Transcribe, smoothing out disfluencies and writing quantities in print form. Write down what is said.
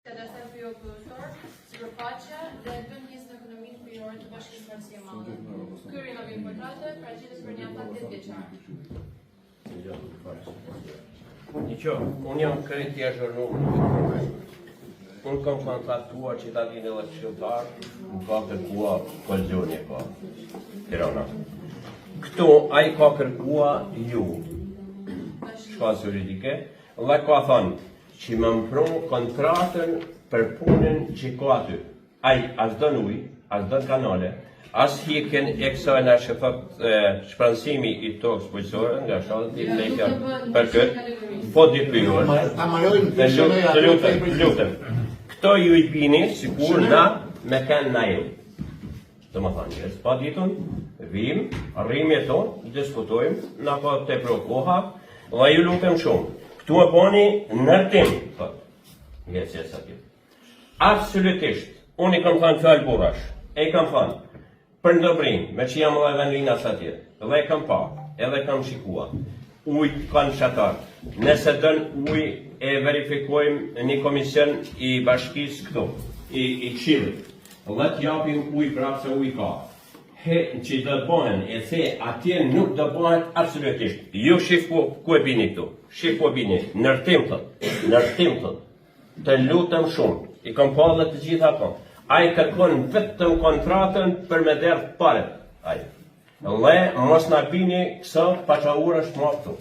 Cadastrar produtor, sipërfaqe dhe ndërmjetësisht në ekonominë kryerore të Bashkisë Parësie e Madhe. Ky rinovim portate paraqitet për një afat 10 vjeçar. Diqo, unë jam krejt i azhurnuar. Unë kam kontaktuar cittadini dhe këshilltar, më ka kërkua kolëzioni ka Tirana. Këtu ai ka kërkua ju, shkallës juridike, dhe ka thënë që më mpron kontratën për punën që ka aty. Ai as dën ujë, as dën kanale, as hiken e kësaj në shpransimi i tokës bujqësore nga shtati lekja për këtë, po diplyur. Të lutem. Këto ju i bini sikur na me kanë na ju. Të më thanë, jesë pa ditën, vim, rrimi e tonë, diskutojmë, na ka të prokoha, dhe ju lutem shumë. Këtu e boni nërtim, thot, jesë atje. Absolutisht, unë i kam thënë fjallë burash, e i kam thënë, për ndëbrim, me që jam edhe në linas atje, dhe e kam pa, edhe kam shikua, ujt kanë shatar, nëse dën uj e verifikojmë një komision i bashkisë këtu, i këshillit, dhe t'japim uj prapë se uj ka. Që do të bëhen, e the, atje nuk do bëhet absolutisht. Ju shif ku e bini këtu, shif ku e bini, nërtim thët, të lutem shumë, i kam pa dhe të gjitha kom. Ai kërkon vetëm kontratën për me derë pare. Dhe mos na bini kësa paçaurësh më këtu.